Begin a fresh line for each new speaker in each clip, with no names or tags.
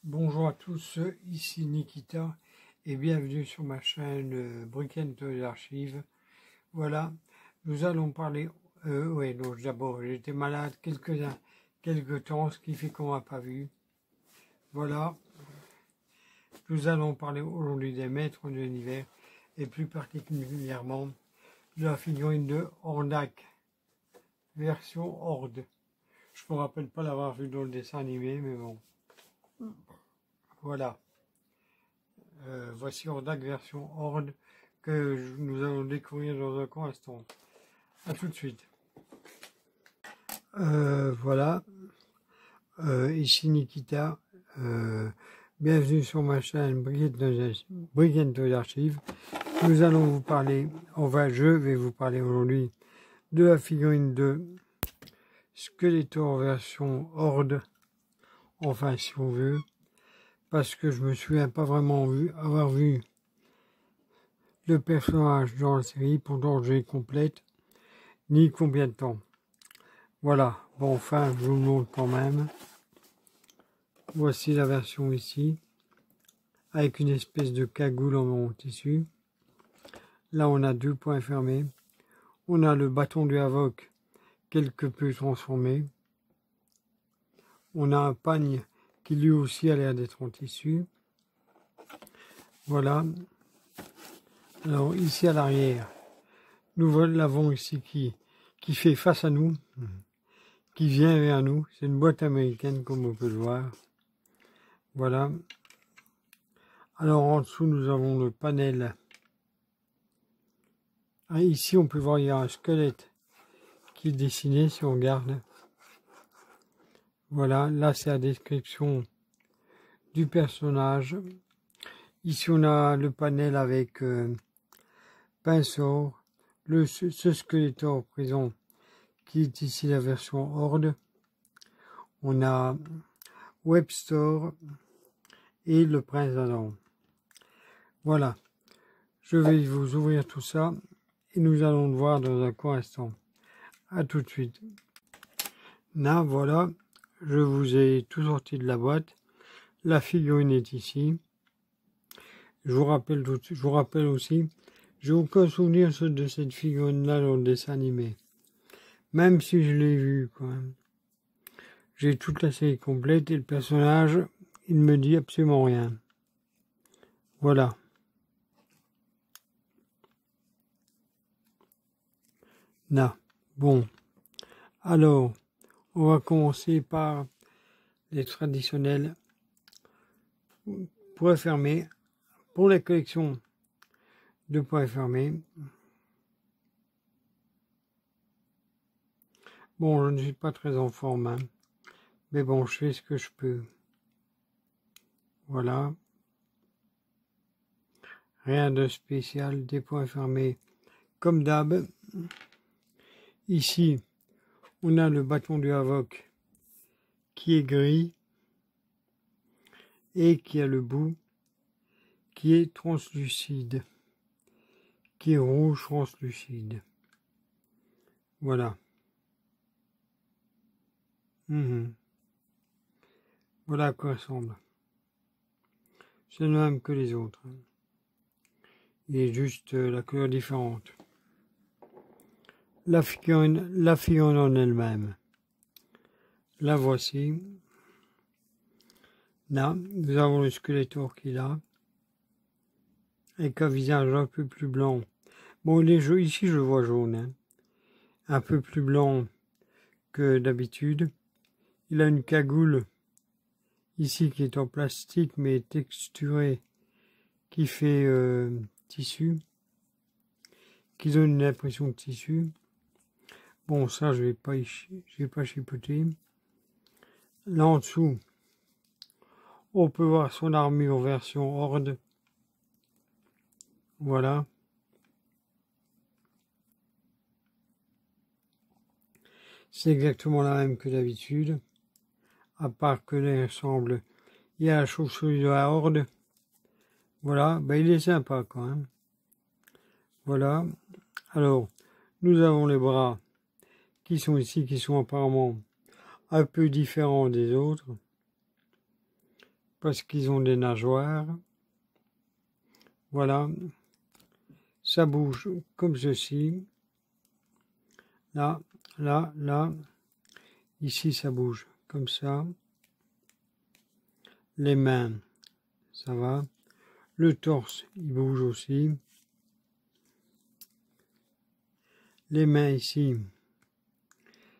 Bonjour à tous, ici Nikita et bienvenue sur ma chaîne Brick'n Toys Archives. Voilà, nous allons parler. Donc d'abord j'étais malade quelques temps, ce qui fait qu'on m'a pas vu. Voilà, nous allons parler aujourd'hui des maîtres de l'univers et plus particulièrement de la figurine de Hordak, version Horde. Je me rappelle pas l'avoir vu dans le dessin animé, mais bon. Voilà. Voici Hordak version Horde que nous allons découvrir dans un court instant. A tout de suite. Voilà. Ici Nikita. Bienvenue sur ma chaîne Brick'n Toys Archives. Nous allons vous parler, je vais vous parler aujourd'hui de la figurine de Skeletor version Horde. Enfin, si on veut. Parce que je me souviens pas vraiment avoir vu le personnage dans la série, pourtant je l'ai complète, ni combien de temps. Voilà, bon, enfin, je vous le montre quand même. Voici la version ici, avec une espèce de cagoule en tissu. Là, on a deux points fermés. On a le bâton du Havok, quelque peu transformé. On a un pagne qui lui aussi a l'air d'être en tissu. Voilà. Alors, ici à l'arrière, nous l'avons ici qui fait face à nous, qui vient vers nous. C'est une boîte américaine, comme on peut le voir. Voilà. Alors, en dessous, nous avons le panel. Ah, ici, on peut voir, il y a un squelette qui est dessiné, si on regarde. Voilà, là, c'est la description du personnage. Ici, on a le panel avec pinceau, ce Skeletor présent, qui est ici la version Horde. On a Webstore et le Prince Adam. Voilà, je vais vous ouvrir tout ça et nous allons le voir dans un court instant. A tout de suite. Là, voilà, je vous ai tout sorti de la boîte. La figurine est ici. Je vous rappelle aussi, j'ai aucun souvenir de cette figurine-là dans le dessin animé. Même si je l'ai vu, quand même. J'ai toute la série complète et le personnage, il ne me dit absolument rien. Voilà. Là. Bon. Alors, on va commencer par les traditionnels points fermés. Pour la collection de points fermés. Bon, je ne suis pas très en forme, hein. Mais bon, je fais ce que je peux. Voilà. Rien de spécial, des points fermés comme d'hab. Ici, on a le bâton du Havok qui est gris et qui a le bout qui est translucide, qui est rouge translucide. Voilà. Voilà à quoi ressemble. C'est le même que les autres. Il est juste la couleur différente. La figurine en elle-même. La voici. Là, nous avons le Skeletor qui est là. Avec un visage un peu plus blanc. Bon, ici je vois jaune. Hein. Un peu plus blanc que d'habitude. Il a une cagoule ici qui est en plastique mais texturée. Qui fait tissu. Qui donne une impression de tissu. Bon, ça, je vais pas chipoter. Là en dessous, on peut voir son armure version Horde. Voilà. C'est exactement la même que d'habitude. À part que l'ensemble, il y a la chauve-souris de la Horde. Voilà. Ben, il est sympa quand même. Voilà. Alors, nous avons les bras qui sont ici, qui sont apparemment un peu différents des autres. parce qu'ils ont des nageoires. Voilà, ça bouge comme ceci. Là, là, là. Ici, ça bouge comme ça. Les mains, ça va. Le torse, il bouge aussi. Les mains ici,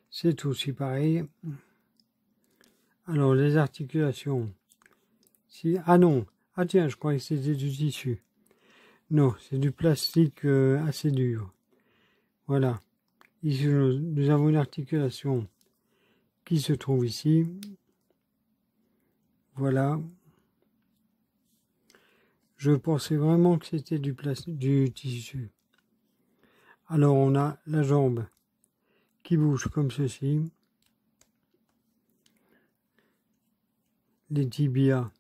c'est aussi pareil. Alors, les articulations. Si, ah non, ah tiens, je croyais que c'était du tissu. Non, c'est du plastique assez dur. Voilà. Ici, nous avons une articulation qui se trouve ici. Voilà. Je pensais vraiment que c'était du tissu. Alors, on a la jambe qui bouge comme ceci. Les tibias,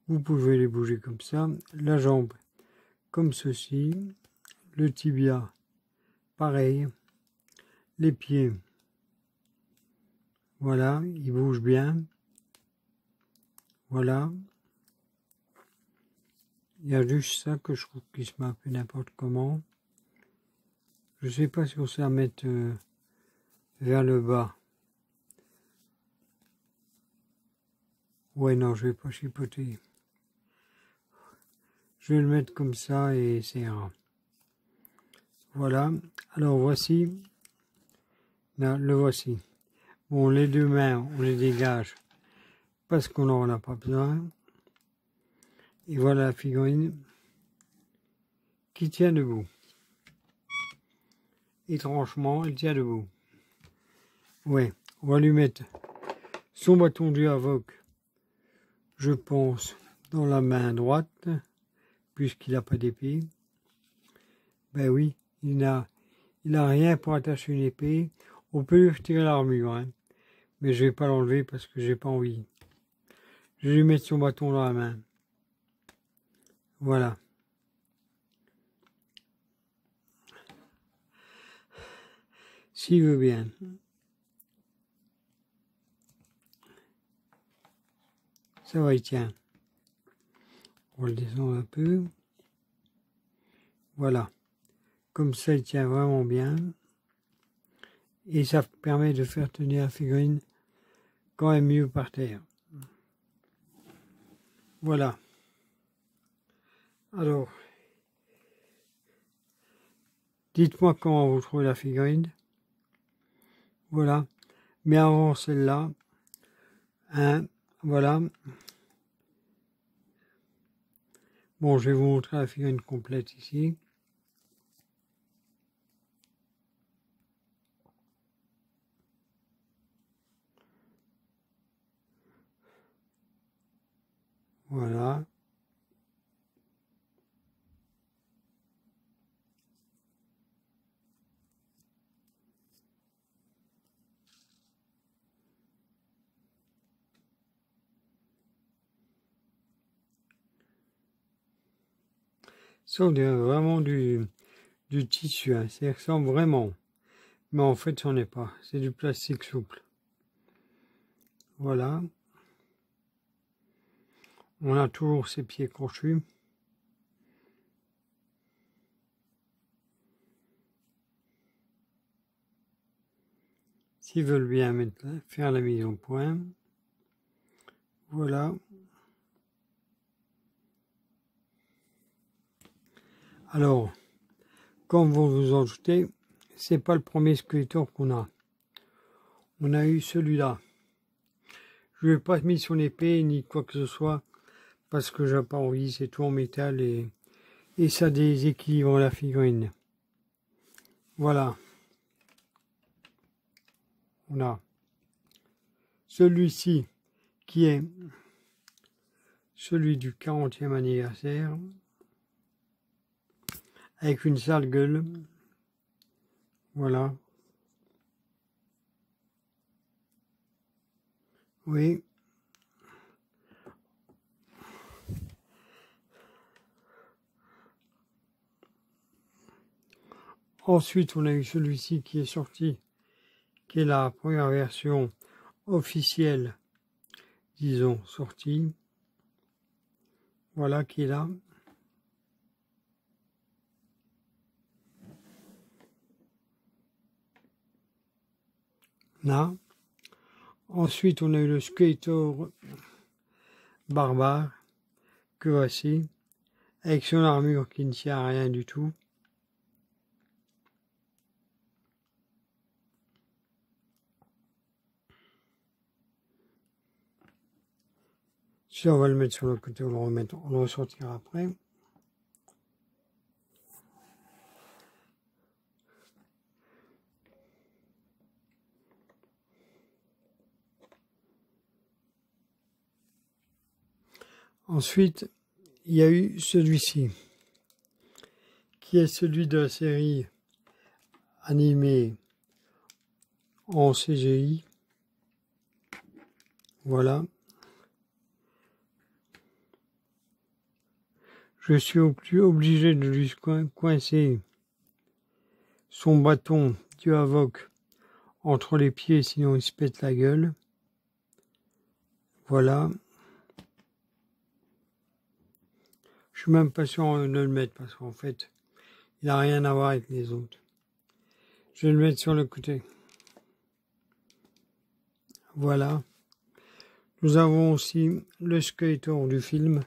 vous pouvez les bouger comme ça. La jambe comme ceci. Le tibia, pareil. Les pieds, voilà, ils bougent bien. Voilà. Il y a juste ça que je trouve qui se met un peu n'importe comment. Je sais pas si on sait la mettre vers le bas. Ouais, non, je vais pas chipoter. Je vais le mettre comme ça et c'est ira. Voilà. Alors voici. Là, le voici. Bon, les deux mains, on les dégage parce qu'on n'en a pas besoin. Et voilà la figurine qui tient debout. Étrangement, elle tient debout. Ouais, on va lui mettre son bâton du Havoc, je pense, dans la main droite, puisqu'il n'a pas d'épée. Ben oui, il n'a rien pour attacher une épée. On peut lui retirer l'armure, hein, mais je vais pas l'enlever parce que j'ai pas envie. Je vais lui mettre son bâton dans la main. Voilà. S'il veut bien. Ça va, il tient. On le descend un peu. Voilà. Comme ça, il tient vraiment bien. Et ça permet de faire tenir la figurine quand même mieux par terre. Voilà. Alors, dites-moi comment vous trouvez la figurine. Voilà. Mais avant celle-là, hein, voilà. Bon, je vais vous montrer la figurine complète ici. Voilà. Ça, on dirait vraiment du tissu, hein. Ça ressemble vraiment. Mais en fait, c'en est pas. C'est du plastique souple. Voilà. On a toujours ses pieds crochus. S'ils veulent bien faire la mise au point. Voilà. Alors, comme vous vous en doutez, c'est pas le premier Skeletor qu'on a. On a eu celui-là. Je ne lui ai pas mis son épée ni quoi que ce soit parce que j'ai pas envie, c'est tout en métal et ça déséquilibre la figurine. Voilà. On a celui-ci qui est celui du 40e anniversaire avec une sale gueule. Voilà. Oui. Ensuite, on a eu celui-ci qui est sorti, qui est la première version officielle, disons, sortie. Voilà qui est là. Là. Ensuite, on a eu le Skeletor barbare, que voici, avec son armure qui ne tient à rien du tout. Si on va le mettre sur le côté, on le ressortira après. Ensuite, il y a eu celui-ci, qui est celui de la série animée en CGI. Voilà. Je suis obligé de lui coincer son bâton du Havok entre les pieds, sinon il se pète la gueule. Voilà. Je suis même pas sûr de le mettre parce qu'en fait, il n'a rien à voir avec les autres. Je vais le mettre sur le côté. Voilà. Nous avons aussi le Skeletor du film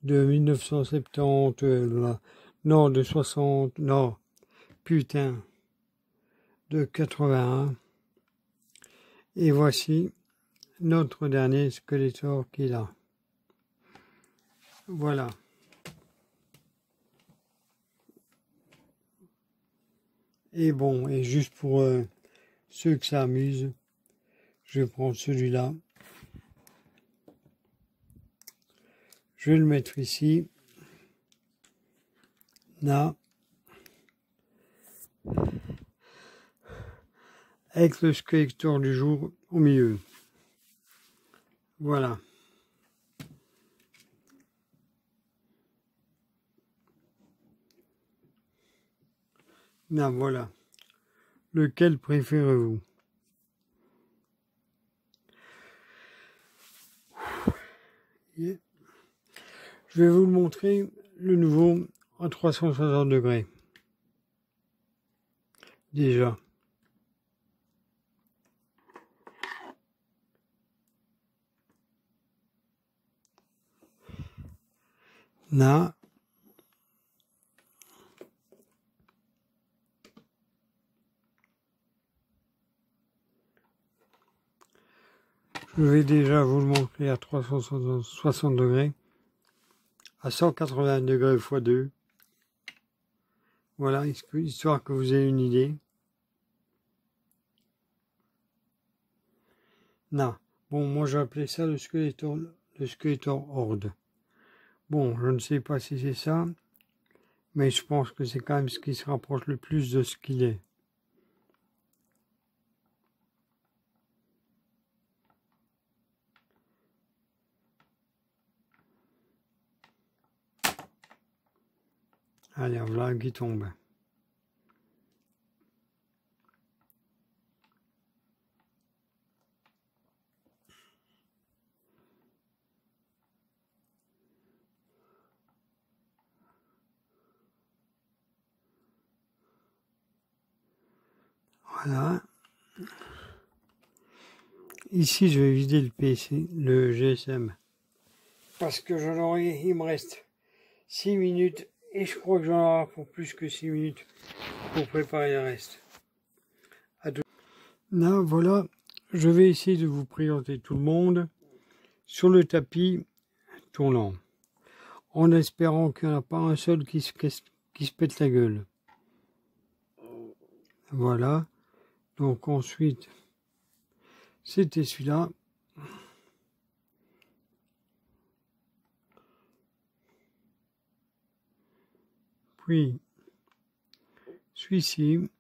de 1970, non, de 60, non, putain, de 81. Et voici notre dernier Skeletor qui est là. Voilà. Et bon, et juste pour ceux que ça amuse, je vais prendre celui-là. Je vais le mettre ici. Là. Avec le Skeletor du jour au milieu. Voilà. Là, voilà. Lequel préférez-vous? Yeah. Je vais vous le montrer, le nouveau à 360 degrés. Déjà. Là. Je vais déjà vous le montrer à 360 degrés. À 180 degrés x 2. Voilà, histoire que vous ayez une idée. Non. Bon, moi j'ai appelé ça le Skeletor Horde. Bon, je ne sais pas si c'est ça, mais je pense que c'est quand même ce qui se rapproche le plus de ce qu'il est. Allez, voilà qui tombe. Voilà. Ici, je vais vider le PC, le GSM. Parce que il me reste 6 minutes et je crois que j'en aurai pour plus que 6 minutes pour préparer le reste. Là, voilà, je vais essayer de vous présenter tout le monde sur le tapis tournant, en espérant qu'il n'y en a pas un seul qui se pète la gueule. Voilà, donc ensuite, c'était celui-là. Puis, celui-ci.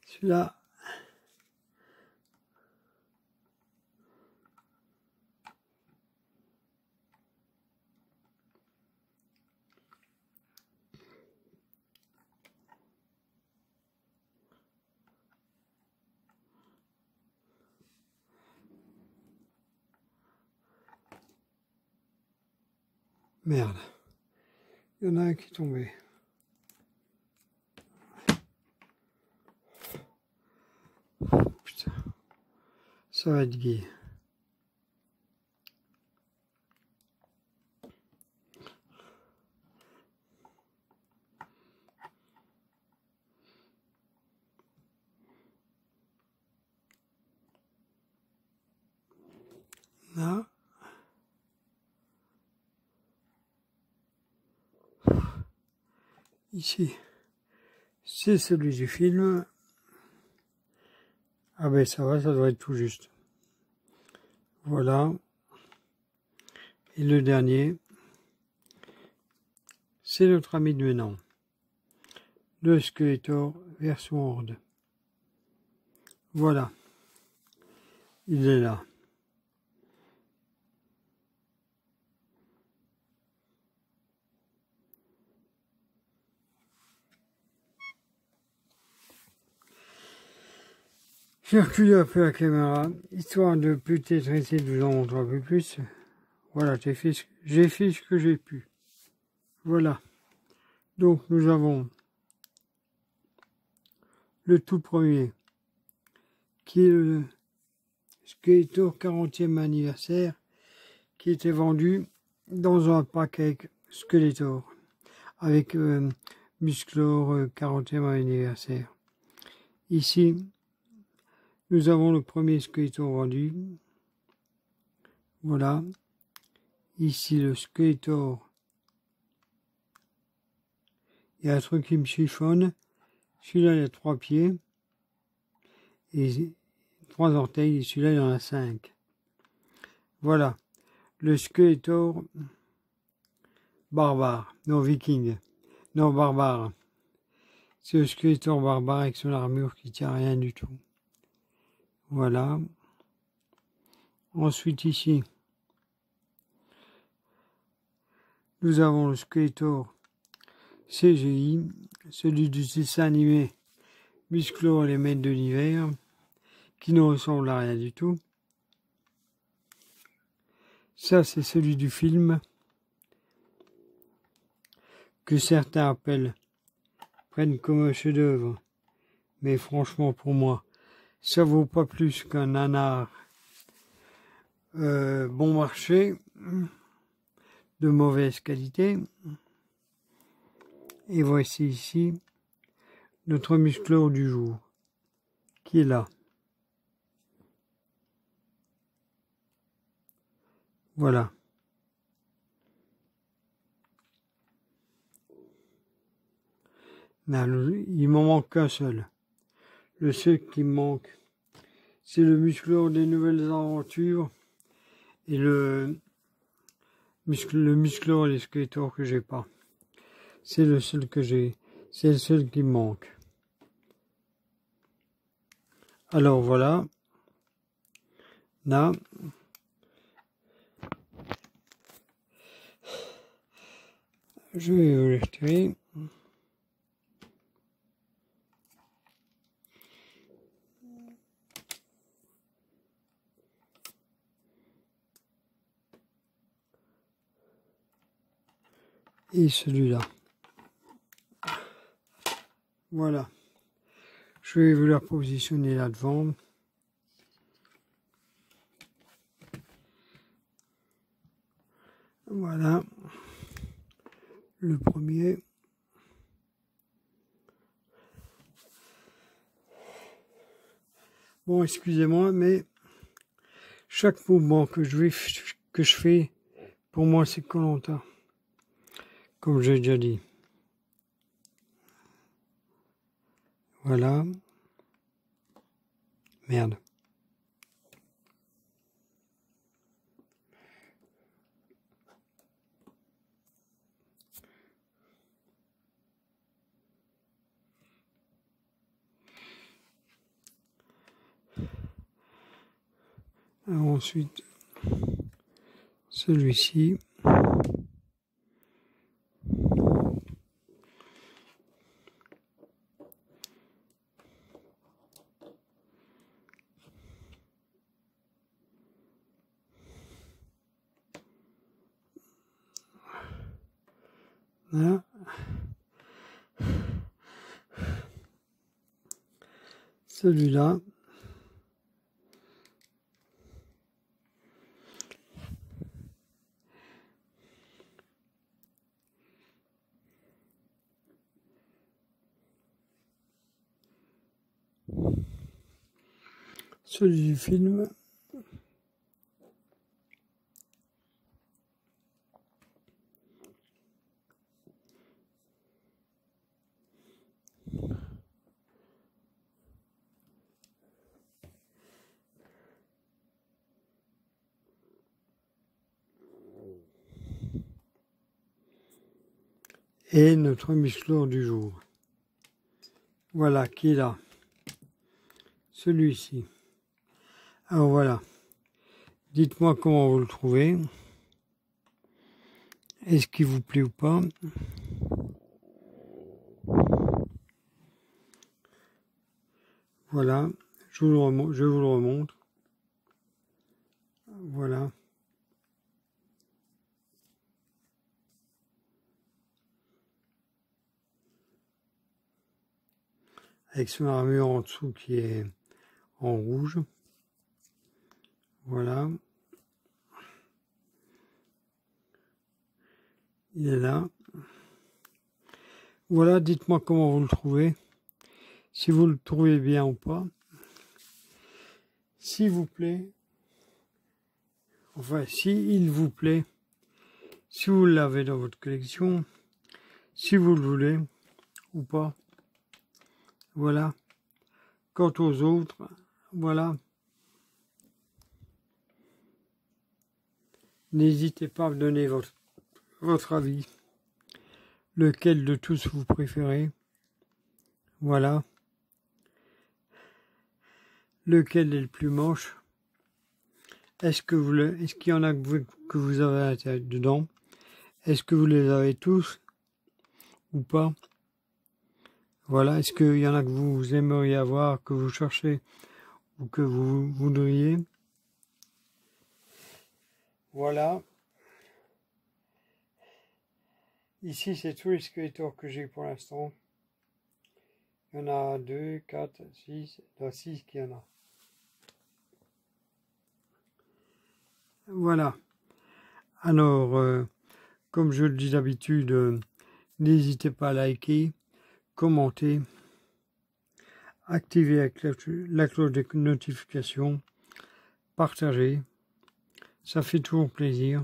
Celui-là. Merde. Il y en a un qui est tombé. Putain. Ça va être gai. Là. Ici. C'est celui du film. Ah ben ça va, ça doit être tout juste. Voilà. Et le dernier, c'est notre ami de maintenant. Le Skeletor version Horde. Voilà. Il est là. J'ai reculé un peu la caméra, histoire de peut-être essayer de vous en montrer un peu plus. Voilà, j'ai fait ce que j'ai pu. Voilà. Donc nous avons le tout premier, qui est le Skeletor 40e anniversaire, qui était vendu dans un pack avec Skeletor, avec Musclor 40e anniversaire. Ici, nous avons le premier Skeletor vendu. Voilà. Ici, le Skeletor. Il y a un truc qui me chiffonne. Celui-là, il a 3 pieds. Et 3 orteils. Et celui-là, il en a 5. Voilà. Le Skeletor barbare. Non, viking. Non, barbare. C'est le Skeletor barbare avec son armure qui tient à rien du tout. Voilà. Ensuite, ici, nous avons le Skeletor CGI, celui du dessin animé Musclor et les Maîtres de l'hiver, qui ne ressemble à rien du tout. Ça, c'est celui du film, que certains prennent comme un chef-d'œuvre. Mais franchement, pour moi, ça vaut pas plus qu'un nanar bon marché, de mauvaise qualité. Et voici ici notre Musclor du jour, qui est là. Voilà. Là, il m'en manque qu'un seul. Le seul qui me manque, c'est le Musclor des nouvelles aventures et le Musclor et les Skeletor que j'ai pas. C'est le seul que j'ai. C'est le seul qui me manque. Alors voilà. Là. Je vais vous les retirer. Et celui-là. Voilà. Je vais vous la positionner là devant. Voilà. Le premier. Bon, excusez-moi, mais chaque mouvement que je fais, pour moi, c'est Koh-Lanta. Comme j'ai déjà dit. Voilà. Merde. Alors ensuite, celui-ci. Hein. Celui-là. Celui du film. Et notre Michelor du jour. Voilà, qui est là. Celui-ci. Alors voilà. Dites-moi comment vous le trouvez. Est-ce qu'il vous plaît ou pas? Voilà. Je vous le remontre. Voilà. Avec son armure en dessous qui est en rouge. Voilà. Il est là. Voilà, dites-moi comment vous le trouvez. Si vous le trouvez bien ou pas. S'il vous plaît. Enfin, s'il vous plaît. Si vous l'avez dans votre collection. Si vous le voulez ou pas. Voilà. Quant aux autres, voilà. N'hésitez pas à me donner votre avis. Lequel de tous vous préférez? Voilà. Lequel est le plus moche? Est-ce qu'il y en a que vous avez dedans? Est-ce que vous les avez tous ou pas? Voilà. Est-ce qu'il y en a que vous aimeriez avoir, que vous cherchez ou que vous voudriez? Voilà. Ici, c'est tous les squelettors que j'ai pour l'instant. Il y en a 2, 4, 6. Il y en a 6 qu'il y en a. Voilà. Alors, comme je le dis d'habitude, n'hésitez pas à liker, commenter, activer la cloche de notification, partager. Ça fait toujours plaisir.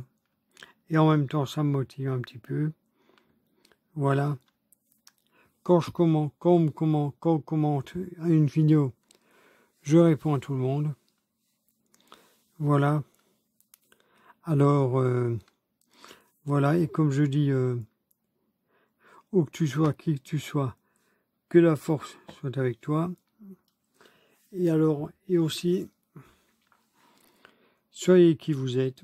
Et en même temps, ça me motive un petit peu. Voilà. Quand on commente une vidéo, je réponds à tout le monde. Voilà. Alors, voilà. Et comme je dis, où que tu sois, qui que tu sois, que la force soit avec toi. Et alors, et aussi, soyez qui vous êtes,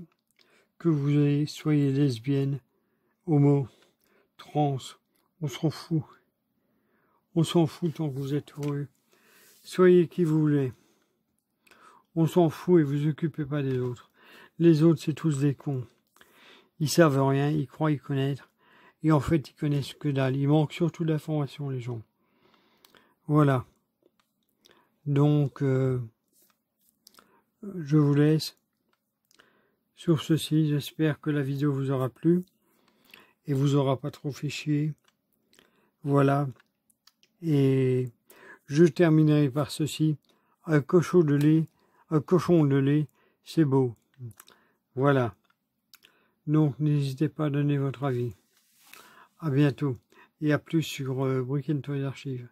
que vous soyez lesbienne, homo, trans, on s'en fout. On s'en fout tant que vous êtes heureux. Soyez qui vous voulez. On s'en fout et vous occupez pas des autres. Les autres, c'est tous des cons. Ils savent rien, ils croient y connaître. Et en fait, ils connaissent que dalle. Il manque surtout d'informations, les gens. Voilà. Donc, je vous laisse. Sur ceci, j'espère que la vidéo vous aura plu. Et vous aura pas trop fait chier. Voilà. Et je terminerai par ceci. Un cochon de lait, c'est beau. Voilà. Donc, n'hésitez pas à donner votre avis. À bientôt. Et à plus sur Brick & Toys Archive.